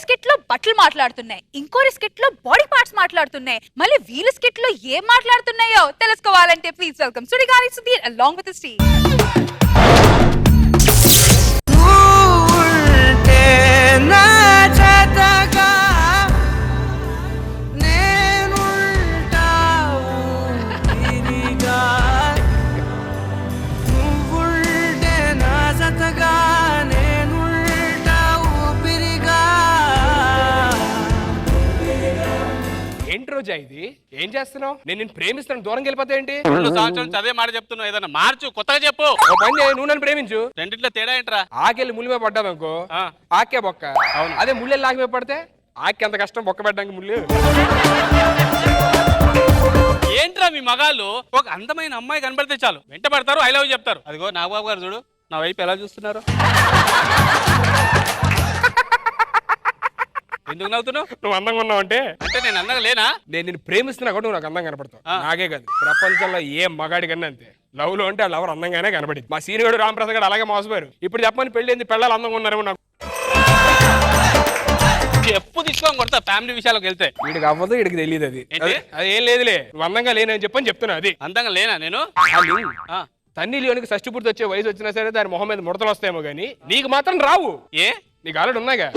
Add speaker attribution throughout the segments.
Speaker 1: Skit లో బట్టలు మాట్లాడుతున్నాయి, ఇంకో స్కిట్ లో బాడీ పార్ట్స్ మాట్లాడుతున్నాయి, మళ్ళీ వీళ్ళ స్కిట్ లో ఏం మాట్లాడుతున్నాయో తెలుసుకోవాలంటే please welcome Sudigali Sudheer along with his team.
Speaker 2: రోజా ఇది ఏం చేస్తున్నావు? నేను ప్రేమిస్తాను దూరం వెళ్ళిపోతా ఏంటి?
Speaker 3: అదే మాట చెప్తున్నావు, ఏదన్నా మార్చు, కొత్తగా చెప్పు.
Speaker 2: పని చేయి, నువ్వు నన్ను ప్రేమించు.
Speaker 3: రెండిట్లో తేడా ఏంట్రా?
Speaker 2: ఆకెళ్ళి ముళ్ళు మీద పడ్డావు అనుకో, ఆకే బొక్క. అవును, అదే ముళ్ళెళ్ళి ఆకి మీద పడితే ఆకి ఎంత కష్టం బొక్క పెట్టడానికి ముళ్ళు.
Speaker 3: ఏంట్రా మీ మగాళ్ళు ఒక అందమైన అమ్మాయి కనబడితే చాలు వెంట పడతారు, ఐ లవ్ చెప్తారు. అదిగో నాగబాబు గారు చూడు నా వైపు ఎలా చూస్తున్నారు. ఎందుకు నవ్వుతున్నావు?
Speaker 2: నువ్వు అందంగా ఉన్నావు అంటే
Speaker 3: నేను అందంగా లేనా?
Speaker 2: నేను నిన్ను ప్రేమిస్తున్నా కూడా నువ్వు నాకు అందంగా కనపడతావు. నాకే కాదు, ప్రపంచంలో ఏ మగాడి కన్నా అంతే. లవ్ లో అంటే వాళ్ళు ఎవరు అందంగానే కనపడింది. మా సీనియర్ రామప్రసాద్ గారు అలాగే మోసపోయారు. ఇప్పుడు చెప్పని పెళ్ళి పిల్లలు అందంగా ఉన్నారు. నాకు
Speaker 3: ఎప్పుడు తీసుకొని కొడతా ఫ్యామిలీ విషయాలకు వెళ్తే.
Speaker 2: వీడికి అవ్వదు, వీడికి తెలియదు. అది ఏం లేదులే, నువ్వు అందంగా లేనని చెప్పని చెప్తున్నా. అది
Speaker 3: అందంగా లేనా నేను?
Speaker 2: తన్ని లేనికి షష్టి పూర్తి వచ్చే వయసు వచ్చినా సరే దాని మొహం మీద ముడతలు వస్తాయేమో గానీ నీకు మాత్రం రావు. ఏ నీకు ఆల్రెడీ ఉన్నాయిగా.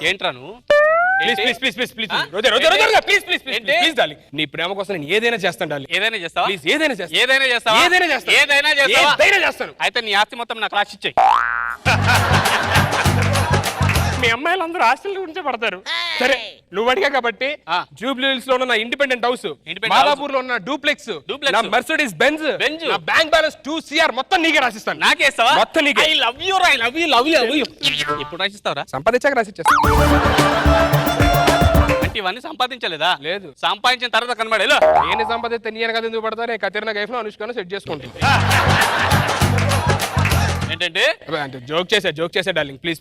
Speaker 3: ఏంట్రా నువ్వు?
Speaker 2: నీ ప్రేమ కోసం నేను ఏదైనా చేస్తాను డాలి.
Speaker 3: ఏదైనా చేస్తావా?
Speaker 2: ఏదైనా చేస్తాను.
Speaker 3: అయితే నీ ఆస్తి మొత్తం నాకు రాసిచ్చేయి.
Speaker 2: మీ అమ్మాయిలందరూ ఆస్తుల గురించే పడతారు. సరే నువ్వు అడిగా కాబట్టి జూబ్లీ హిల్స్ లో ఉన్న ఇండిపెండెంట్ హౌస్, మాదాపూర్ లో ఉన్న duplex, Mercedes Benz, bank balance 2 CR మొత్తం నీకే రాసిస్తాను.
Speaker 3: నాకేస్తావా?
Speaker 2: మొత్తం నీకే.
Speaker 3: ఐ లవ్ యు రా, I love you, love you, love you. ఇప్పుడు రాసిస్తావరా?
Speaker 2: సంపాదించాక రాసిచ్చేస్తా.
Speaker 3: అంటే ఇవన్నీ సంపాదించలేదా?
Speaker 2: లేదు,
Speaker 3: సంపాదించిన తర్వాత కనబడే.
Speaker 2: నేను సంపాదిస్తే నీ కదా ఎందుకు పడతారు? కతీర్నా కైఫ్ లో అనుష్కను సెట్ చేసుకుంటుంది.
Speaker 3: ఏంటంటే
Speaker 2: అంటే జోక్ చేసా డార్లింగ్. ప్లీజ్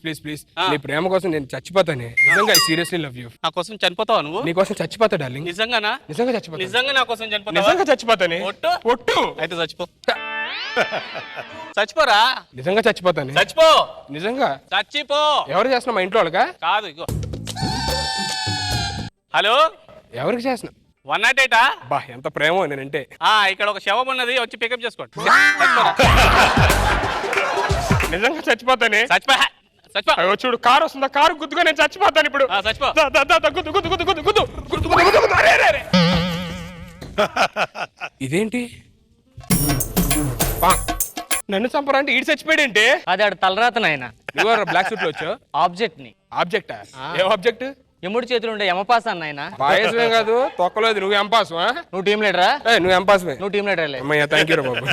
Speaker 2: నీ ప్రేమ కోసం నేను చచ్చిపోతానే. నిజంగా సీరియస్లీ లవ్ యూ.
Speaker 3: నా కోసం చనిపోతావా నువ్వు?
Speaker 2: నీ కోసం చచ్చిపోతా డార్లింగ్.
Speaker 3: నిజంగానా?
Speaker 2: నిజంగా చచ్చిపోతా.
Speaker 3: నిజంగా నా కోసం చనిపోతావా?
Speaker 2: నిజంగా చచ్చిపోతానే. ఒట్టు.
Speaker 3: అయితే చచ్చిపో. చచ్చిపోరా.
Speaker 2: నిజంగా చచ్చిపోతానే.
Speaker 3: చచ్చిపో.
Speaker 2: నిజంగా
Speaker 3: చచ్చిపో.
Speaker 2: ఎవరు చేస్తున్నా? మా ఇంట్లో వాళ్ళకా?
Speaker 3: కాదు, ఇగో. హలో,
Speaker 2: ఎవరికి చేస్తున్నా?
Speaker 3: 108.
Speaker 2: బా ఎంత ప్రేమ నేనంటే.
Speaker 3: ఇక్కడ ఒక శవం ఉన్నది, వచ్చి పికప్ చేసుకోండి.
Speaker 2: నిజంగా చచ్చిపోతానే.
Speaker 3: చచ్చిపో.
Speaker 2: చూడు కారు వస్తుందా? కారు గుద్దుగా నేను చచ్చిపోతాను ఇప్పుడు.
Speaker 3: చచ్చిపో.
Speaker 2: ఇదేంటి నన్ను చంపరా అంటే ఈడు చచ్చిపోయాడంటే?
Speaker 4: అది ఆడు తలరాత నాయన.
Speaker 2: బ్లాక్ సూట్ లో వచ్చావు.
Speaker 4: ఆబ్జెక్ట్ ని.
Speaker 2: ఆబ్జెక్టా? ఏం ఆబ్జెక్ట్?
Speaker 4: ఎముడి చేతులు ఉండే యమపాస్ అన్నాయన.
Speaker 2: బాయసమే కాదు తొక్కలేదు. నువ్వు ఎంపాస్.
Speaker 4: నువ్వు టీం లీడరా?
Speaker 2: నువ్వు ఎంపాస్.
Speaker 4: నువ్వు టీం లీడర్.
Speaker 2: థ్యాంక్ యూ బాబు.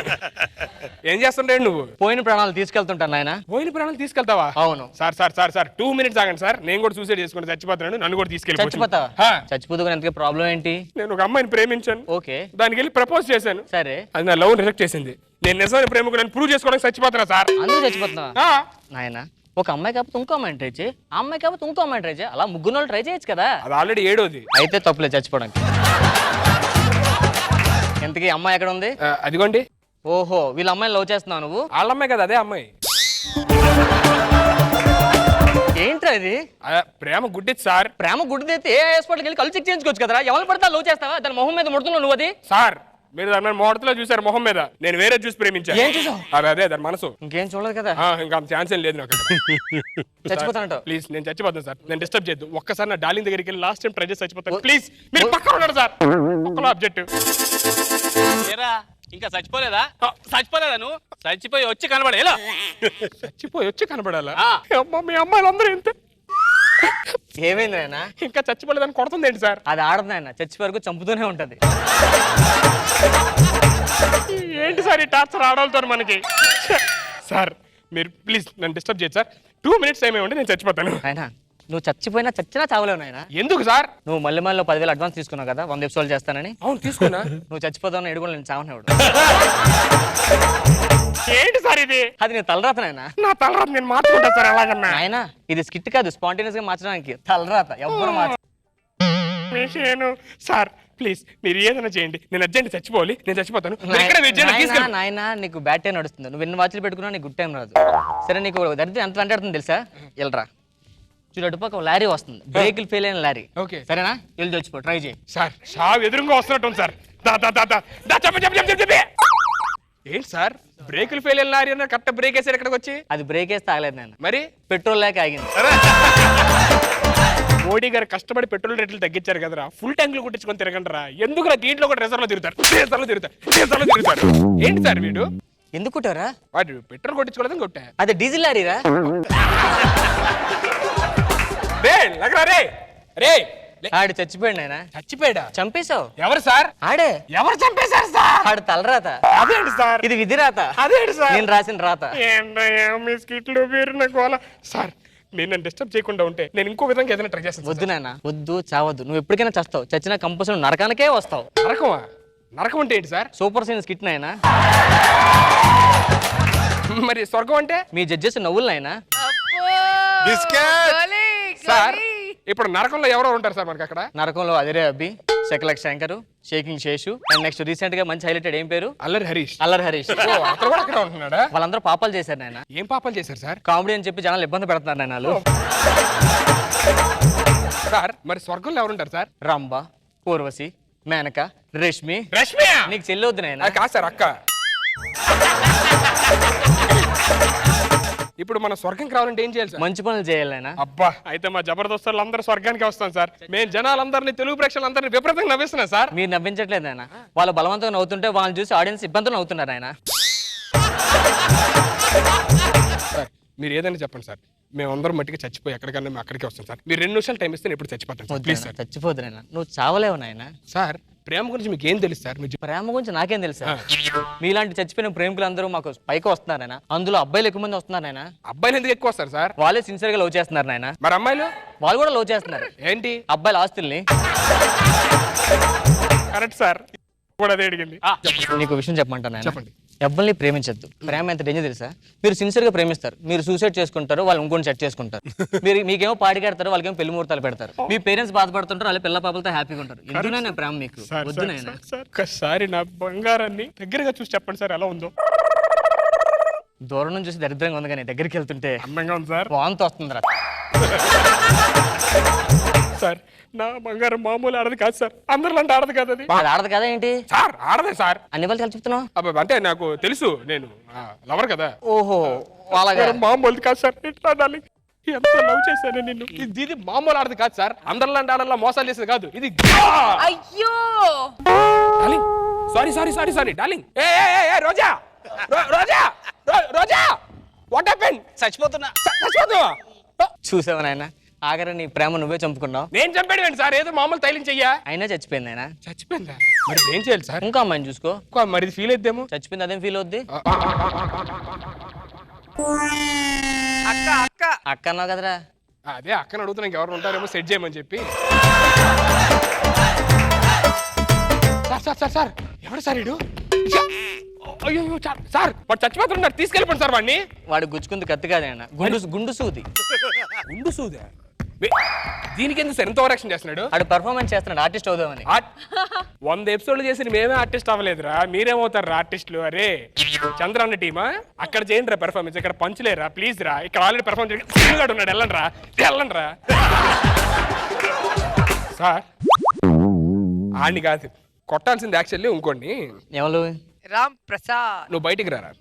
Speaker 2: ఏం చేస్తుంటే నువ్వు?
Speaker 4: పోయిన ప్రాణాలు తీసుకెళ్తుంటాను నాయన.
Speaker 2: పోయిన ప్రాణాలు తీసుకెళ్తావా?
Speaker 4: అవును
Speaker 2: సార్ 2 minutes ఆగండి సార్. నేను కూడా సూసైడ్ చేసుకుంటే చచ్చిపోతున్నాను. నన్ను కూడా తీసుకెళ్ళి.
Speaker 4: చచ్చిపోతావా? చచ్చిపోతు ఎంత ప్రాబ్లం ఏంటి?
Speaker 2: నేను ఒక అమ్మాయిని ప్రేమించాను.
Speaker 4: ఓకే,
Speaker 2: దానికి వెళ్ళి ప్రపోజ్ చేశాను.
Speaker 4: సరే,
Speaker 2: అది నా లవ్ రిజెక్ట్ చేసింది. నేను నిజమైన ప్రేమకు నేను ప్రూవ్ చేసుకోవడానికి చచ్చిపోతున్నా సార్.
Speaker 4: అందరూ చచ్చిపోతున్నా నాయన. ఒక అమ్మాయి కాకపోతే ఇంకో అమ్మాయిని ట్రై చేయి, ఆ అమ్మాయి కాకపోతే ఇంకో అమ్మాయిని ట్రై చేయి. అలా ముగ్గురు వాళ్ళు ట్రై చేయొచ్చు కదా.
Speaker 2: అది ఆల్రెడీ 7వది.
Speaker 4: అయితే తప్పులేదు చచ్చిపోవడానికి. ఎంతకీ అమ్మాయి ఎక్కడ ఉంది?
Speaker 2: అదిగోండి.
Speaker 4: ఓహో, వీళ్ళ అమ్మాయిని లవ్ చేస్తున్నావు నువ్వు?
Speaker 2: వాళ్ళ అమ్మాయి కదా, అదే అమ్మాయి.
Speaker 4: ఏంట్రా ఇది?
Speaker 2: ప్రేమ గుడ్డిది సార్.
Speaker 4: ప్రేమ గుడ్డిది అయితే ఏ హాస్పిటల్కి వెళ్ళి కళ్ళు చెక్ చేయించుకోవచ్చు కదరా. ఎవరు పడతా లవ్ చేస్తావా? దాని మొహం మీద ముడుతున్నావు నువ్వు. అది
Speaker 2: సార్ మీరు దాని మోడతలో చూసారు మొహం మీద. నేను వేరే చూసి ప్రేమించాను.
Speaker 4: ఏం చూసావు?
Speaker 2: అదే దాని మనసు.
Speaker 4: ఇంకేం చూడలేదు కదా.
Speaker 2: ఇంకా ఛాన్స్ ఏం లేదు నాకు.
Speaker 4: చచ్చిపోతానంట.
Speaker 2: ప్లీజ్ నేను చచ్చిపోతాను సార్. నేను డిస్టర్బ్ చేయొద్దు. ఒక్కసారి నా డార్లింగ్ దగ్గరికి వెళ్ళి లాస్ట్ టైం ట్రై చేసి చచ్చిపోతాను. ప్లీజ్ మీరు పక్కన ఉన్నాడు సార్. ఒక్కలో ఆబ్జెక్టివ్.
Speaker 3: ఇంకా చచ్చిపోలేదా? చచ్చిపోలేదా నువ్వు? చచ్చిపోయి వచ్చి కనబడేలా.
Speaker 2: చచ్చిపోయి వచ్చి కనబడాలా? మీ అమ్మాయిలందరూ ఇంతే.
Speaker 4: ఏమైంది ఆయన?
Speaker 2: ఇంకా చచ్చిపోలేదని కొడుతుంది ఏంటి సార్?
Speaker 4: అది ఆడదు ఆయన, చచ్చి వరకు చంపుతూనే ఉంటది.
Speaker 2: ఏంటి సార్ ఈ టార్చర్ ఆడవాళ్ళతో మనకి? సార్ మీరు ప్లీజ్ నన్ను డిస్టర్బ్ చేయదు సార్. 2 minutes టైం ఇవ్వండి, నేను చచ్చిపోతాను.
Speaker 4: ఆయన నువ్వు చచ్చిపోయినా చచ్చినా చావలేవు నాయన.
Speaker 2: ఎందుకు సార్?
Speaker 4: నువ్వు మళ్ళీ 10,000 అడ్వాన్స్ తీసుకున్నావు కదా 100 ఎపిసోడ్ చేస్తానని.
Speaker 2: అవును తీసుకున్నా.
Speaker 4: నువ్వు చచ్చిపోతావు ఎడుగులు నేను చావనేవాడు.
Speaker 2: ఏంటి సార్ ఇది?
Speaker 4: అది నేను తలరాత నాయన.
Speaker 2: నా తలరాత నేను మార్చుకుంటా సార్. ఎలాగన్నా
Speaker 4: ఆయన ఇది స్కిట్ కాదు, స్పాంటేనియస్ గా మార్చడానికి తలరాత ఎవ్వరు మార్చు.
Speaker 2: సార్ ప్లీజ్ మీరు ఏదైనా చేయండి, నేను అర్జెంట్ చచ్చిపోవాలి, నేను చచ్చిపోతాను. మీరు ఇక్కడే వెయిట్ చేయండి, తీసుకెళ్ళండి.
Speaker 4: నాయన నీకు బ్యాడ్ టైం నడుస్తుంది, నువ్వు ఎన్ని వాచ్లు పెట్టుకున్నా నీకు గుడ్ టైం రాదు. సరే నీకు దరిద్రం ఎంత వెంటాడుతుంది తెలుసా? వెళ్ళరా చూడు, అటుపక్క ఒక లారీ వస్తుంది, బ్రేకులు ఫెయిల్ అయిన లారీ.
Speaker 2: ఓకే
Speaker 4: సరేనా, వెళ్ళి తెచ్చిపో, ట్రై చేయి.
Speaker 2: సార్ షావ్ ఎదురుగా వస్తున్నట్టు సార్. దా దా దా దా దా చెప్పి ఏంటి సార్ బ్రేకులు ఫెయిల్ అయిన లారీ అన్న కరెక్ట్ బ్రేక్ వేసారు ఇక్కడికి వచ్చి?
Speaker 4: అది బ్రేక్ వేస్తే ఆగలేదు నాయన,
Speaker 2: మరి
Speaker 4: పెట్రోల్ లేక ఆగింది.
Speaker 2: మోడీ గారు కష్టపడి పెట్రోల్ రేట్లు తగ్గించారు కదరా, ఫుల్ ట్యాంకులు కొట్టించుకొని తిరగండిరా. ఎందుకు దీంట్లో కూడా రిజర్వ్ లో తిరుగుతారు. ఏంటి సార్ వీడు?
Speaker 4: ఎందుకు కొట్టారా?
Speaker 2: వాడు పెట్రోల్ కొట్టించుకోలేదని కొట్టా.
Speaker 4: అది డీజిల్ లారీరా. ఆడు చచ్చిపోయాడు నాయన.
Speaker 2: చచ్చిపోయాడా?
Speaker 4: చంపేశావు.
Speaker 2: ఎవరు సార్?
Speaker 4: ఆడే.
Speaker 2: ఎవరు చంపేశారు సార్?
Speaker 4: ఆడు తలరాత.
Speaker 2: అదేంటి సార్?
Speaker 4: ఇది విధి రాత.
Speaker 2: అదేంటి సార్?
Speaker 4: నేను రాసిన రాత.
Speaker 2: మీ స్కిట్లు పేరున గోల. సార్ నేను నన్ను డిస్టర్బ్ చేయకుండా ఉంటే నేను ఇంకో విధంగా ఏదైనా ట్రై చేస్తాను.
Speaker 4: వద్దు నాన్న, వద్దు, చావద్దు. నువ్వు ఎప్పటికైనా చస్తావు. చచ్చినా కంపల్సరీ నరకానికే వస్తావు.
Speaker 2: నరకమా? నరకం అంటే ఏంటి సార్?
Speaker 4: సూపర్ సీన్ స్కిట్ నాయన.
Speaker 2: మరి స్వర్గం అంటే?
Speaker 4: మీ జడ్జెస్ నవ్వులు నాయన.
Speaker 2: సార్ ఇప్పుడు నరకంలో ఎవరో ఉంటారు సార్ మనకి అక్కడ?
Speaker 4: నరకంలో అదిరే అబ్బి, Shakalaka Shankar, shaking Seshu, and next recent గా మంచి హైలైటెడ్ ఏం పేరు?
Speaker 2: అల్లరి హరీష్.
Speaker 4: అల్లరి హరీష్.
Speaker 2: అతను కూడా అక్కడ ఉంటున్నాడా?
Speaker 4: వాళ్ళందరూ పాపాలు చేశారు నాయన.
Speaker 2: ఏం పాపాలు చేశారు సార్?
Speaker 4: కామెడీ అని చెప్పి జనాలు ఇబ్బంది పెడుతున్నారు నాయన వాళ్ళు.
Speaker 2: సార్ మరి స్వర్గంలో ఎవరుంటారు సార్?
Speaker 4: రంభ, ఊర్వశి, మేనక, రష్మి.
Speaker 2: రష్మి
Speaker 4: నీకు చెల్లొద్దు నాయన.
Speaker 2: కాదు సార్, అక్క. ఇప్పుడు మన స్వర్గంకి రావాలంటే ఏం చేయాలి సార్?
Speaker 4: మంచి పనులు చేయాలి నాయన.
Speaker 2: అబ్బా, అయితే మా జబర్దస్త్ అందరూ స్వర్గానికి వస్తాం సార్. మేము జనాలందరినీ, తెలుగు ప్రేక్షకులందరినీ విపరీతంగా నవ్విస్తున్నాం సార్.
Speaker 4: మీరు నవ్వించట్లేదు ఆయన. వాళ్ళు బలవంతంగా నవ్వుతుంటే వాళ్ళని చూసి ఆడియన్స్ ఇబ్బందులు నవ్వుతున్నారు ఆయన.
Speaker 2: సార్ మీరు ఏదైనా చెప్పండి సార్, మేమందరం మట్టికి చచ్చిపోయి ఎక్కడికన్నా మేము అక్కడికి వస్తాం సార్. మీరు 2 నిమిషాలు టైం ఇస్తే నేను ఇప్పుడు చచ్చిపోతాను ప్లీజ్ సార్.
Speaker 4: చచ్చిపోదు నాయన, నువ్వు చావలేవు నాయన.
Speaker 2: సార్ ప్రేమ గురించి మీకు ఏం తెలుసు సార్?
Speaker 4: ప్రేమ గురించి నాకేం తెలుసా? మీలాంటి చచ్చిపోయిన ప్రేమికులందరూ మాకు పైకి వస్తున్నారు నాయన. అందులో అబ్బాయిలు ఎక్కువ మంది వస్తున్నారు నాయన.
Speaker 2: అబ్బాయిలు ఎందుకు ఎక్కువ వస్తారు సార్?
Speaker 4: వాళ్ళే సిన్సియర్ గా లవ్ చేస్తున్నారు నాయన.
Speaker 2: మరి అమ్మాయిలు?
Speaker 4: వాళ్ళు కూడా లవ్ చేస్తున్నారు.
Speaker 2: ఏంటి?
Speaker 4: అబ్బాయిల ఆస్తుల్ని.
Speaker 2: కరెక్ట్ సార్, కూడా అదే అడిగింది.
Speaker 4: నీకు విషయం చెప్పమంటాను నాయన.
Speaker 2: చెప్పండి.
Speaker 4: ఎవ్వరిని ప్రేమించద్దు. ప్రేమ ఎంత డేంజర్ తెలుసా? మీరు సిన్సియర్ గా ప్రేమిస్తారు, మీరు సూసైడ్ చేసుకుంటారు, వాళ్ళు ఇంకొని సెట్ చేసుకుంటారు. మీరు మీకేమో పాడి కడతారు, వాళ్ళకేమో పెళ్లి ముహూర్తాలు పెడతారు. మీ పేరెంట్స్ బాధపడుతుంటారు, వాళ్ళ పిల్ల పాపలతో హ్యాపీగా ఉంటారు. ఎందుకైనా ప్రేమ మీకు వద్దు నాయన.
Speaker 2: ఒక్కసారి నా బంగారాన్ని దగ్గరగా చూసి చెప్పండి సార్, ఎలా ఉందో?
Speaker 4: దూరం నుంచి చూసి దరిద్రంగా ఉంది, కానీ దగ్గరికి వెళ్తుంటే
Speaker 2: అందంగా ఉంది సార్.
Speaker 4: వాంతి వస్తుంది రా.
Speaker 2: సార్ నా బంగారం మామూలు ఆడదు కాదు సార్, అందరిలాంటి ఆడదు కాదు అది.
Speaker 4: అది ఆడదు కదా ఏంటి
Speaker 2: సార్? ఆడదే సార్.
Speaker 4: అన్ని వాళ్ళు కలిసి చెప్తున్నావు?
Speaker 2: అబ్బా, అంటే నాకు తెలుసు, నేను లవర్ కదా.
Speaker 4: ఓహో, అలాగే.
Speaker 2: మామూలు కాదు సార్. ఎంత లవ్ చేశాను నిన్ను. ఇది మామూలు ఆడదు కాదు సార్, అందరిలాంటి ఆడలా మోసాలు చేసేది కాదు ఇది.
Speaker 1: అయ్యో
Speaker 2: darling, sorry sorry sorry sorry darling. ఏ రోజా, రోజా, రోజా, వాట్ హ్యాపెండ్?
Speaker 4: చచ్చిపోతున్నా.
Speaker 2: చచ్చిపోతున్నావా?
Speaker 4: చూసావా నాయన, ఆఖరి నీ ప్రేమ నువ్వే చంపుకున్నావు.
Speaker 2: నేను చంపాడు సార్, ఏదో మామూలు తైలం చెయ్యా.
Speaker 4: అయినా చచ్చిపోయింది ఆయన.
Speaker 2: చచ్చిపోయిందా? మరి ఏం చేయాలి సార్?
Speaker 4: ఇంకా అమ్మాయిని చూసుకో.
Speaker 2: మరి ఇది ఫీల్ అయిద్దేమో.
Speaker 4: చచ్చిపోయింది అదేం ఫీల్ అవుద్ది?
Speaker 1: అక్క అక్క
Speaker 4: అక్క అన్నావు కదరా.
Speaker 2: అదే అక్కని అడుగుతున్నా, ఎవరు ఉంటారేమో సెట్ చేయమని చెప్పి. సార్ సార్ సార్ సార్, ఎవడు సార్ వీడు? అయ్యో సార్, వాడు చచ్చిపోతున్నాడు, తీసుకెళ్ళిపోండి సార్ వాడిని.
Speaker 4: వాడు గుచ్చుకుంది కత్తి కాదు ఆయన, గుండు సూది.
Speaker 2: గుండు సూదా? దీనికి ఎందుకు సార్ ఎంత ఓవరాక్షన్ చేస్తున్నాడు?
Speaker 4: వాడు పర్ఫార్మెన్స్ చేస్తున్నాడు, ఆర్టిస్ట్ అవుదామని.
Speaker 2: 100 ఎపిసోడ్లు చేసి మేమే ఆర్టిస్ట్ అవ్వలేదురా, మీరేమవుతారు ఆర్టిస్టులు? అరే చంద్ర అన్న టీమా, అక్కడ చేయండి రా పెర్ఫార్మెన్స్, ఇక్కడ పంచలేరా ప్లీజ్ రా. ఇక్కడ ఆల్రెడీ పెర్ఫార్మెన్స్ ఉన్నాడు, వెళ్ళండి రా, వెళ్ళండి రా. సార్ ఆడిని కాదు కొట్టాల్సింది, యాక్చువల్లీ ఇంకోండి.
Speaker 4: ఎవరు?
Speaker 1: రామ్ ప్రసాద్.
Speaker 2: నువ్వు బయటికి రారా.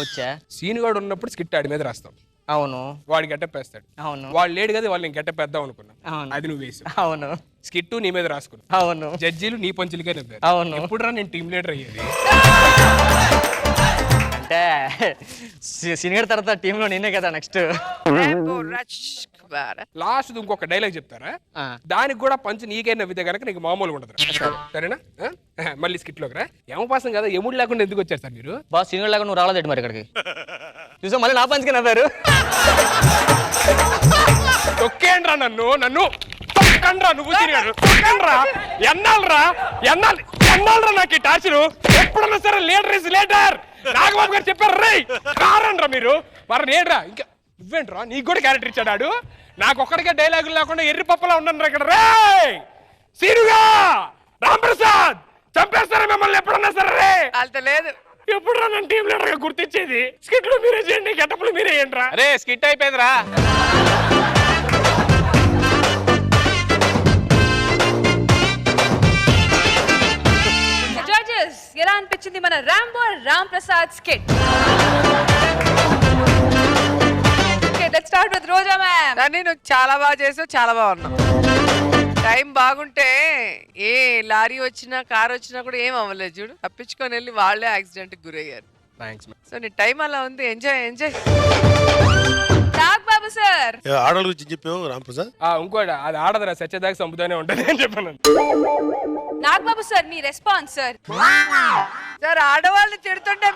Speaker 4: వచ్చా?
Speaker 2: సీనుగాడు ఉన్నప్పుడు స్కిట్ ఆడి మీద రాస్తాం.
Speaker 4: అవును.
Speaker 2: వాడు గెటప్ వేస్తాడు.
Speaker 4: అవును.
Speaker 2: వాడు లేడు కదా, వాళ్ళు నేను గెటప్ వేద్దాం అనుకున్నా.
Speaker 4: అవును.
Speaker 2: అది నువ్వు వేసి.
Speaker 4: అవును.
Speaker 2: స్కిట్ నీ మీద రాసుకున్నా.
Speaker 4: అవును.
Speaker 2: జడ్జీలు నీ పంచులుగా నవ్వారు.
Speaker 4: అవును.
Speaker 2: ఎప్పుడు రా నేను టీమ్ లీడర్ అయ్యేది?
Speaker 4: అంటే సీనియర్ తర్వాత టీంలో నేనే కదా నెక్స్ట్.
Speaker 2: లాస్ట్ ఇంకొక డైలాగ్ చెప్తారా, దానికి కూడా పంచు నీకే నవ్వితే కనుక నీకు మామూలుగా ఉండదు. సరేనా? మళ్ళీ స్కిట్ లోకి రా. ఏమపాసం కదా, ఎముడు లేకుండా ఎందుకు వచ్చారు సార్ మీరు?
Speaker 4: బాగా సీనియర్ లేకుండా నువ్వు రాలేదేంటి మరి ఇక్కడికి? చూసా మళ్ళీ నా పంచుకి నవ్వారు.
Speaker 2: తొక్కేండ్రా నన్ను తొక్కండ్రా, నువ్వు తిరిగాడు తొక్కండ్రా. ఎన్నాళ్ళరా నాకు ఈ టార్చరు. ఎప్పుడన్నా సరే లీడర్ ఇస్ లీడర్. నాగబాబు గారు చెప్పారు, రే కారండ్రా మీరు. మరి నేడ్రా, ఇంకా నువ్వేంట్రా, నీకు కూడా క్యారెక్టర్ ఇచ్చాడు. నాకు ఒక్కడికే డైలాగులు లేకుండా ఎర్రి పప్పలా ఉన్నాను ఇక్కడ. రే సీనుగా రాంప్రసాద్ చంపేస్తారా మిమ్మల్ని ఎప్పుడన్నా సరే?
Speaker 5: అంత లేదు.
Speaker 2: ఎప్పుడు నన్ను టీం లీడర్ గా గుర్తించేది? స్కిట్లు మీరే చేయండి, గెటప్లు మీరే ఏంట్రా?
Speaker 3: అరే స్కిట్ అయిపోయిందిరా.
Speaker 1: జడ్జెస్ ఎలా అనిపించింది మన Rambo Ram Prasad skit? Okay let's start with Roja ma'am.
Speaker 5: కానీ నువ్వు చాలా బాగా చేసావు, చాలా బాగున్నావు. టైం బాగుంటే ఏ లారీ వచ్చినా కార్ వచ్చినా కూడా ఏం అవ్వలేదు చూడు. తప్పించుకొని వెళ్ళి వాళ్ళే యాక్సిడెంట్ కి గురయ్యారు. సో నీ టైం అలా ఉంది. Enjoy enjoy.
Speaker 1: Nag Babu sir
Speaker 6: ఆడల గురించి చెప్పావు రాంప్రసాద్.
Speaker 2: ఇంకోటి అది ఆడదురా, సత్యదాకా చంపుతానే ఉంటది అని చెప్పాను.
Speaker 1: నాగ్ బాబు సార్ మీ రెస్పాన్స్ సార్.
Speaker 5: సార్ ఆడవాళ్ళు తిడుతుంటే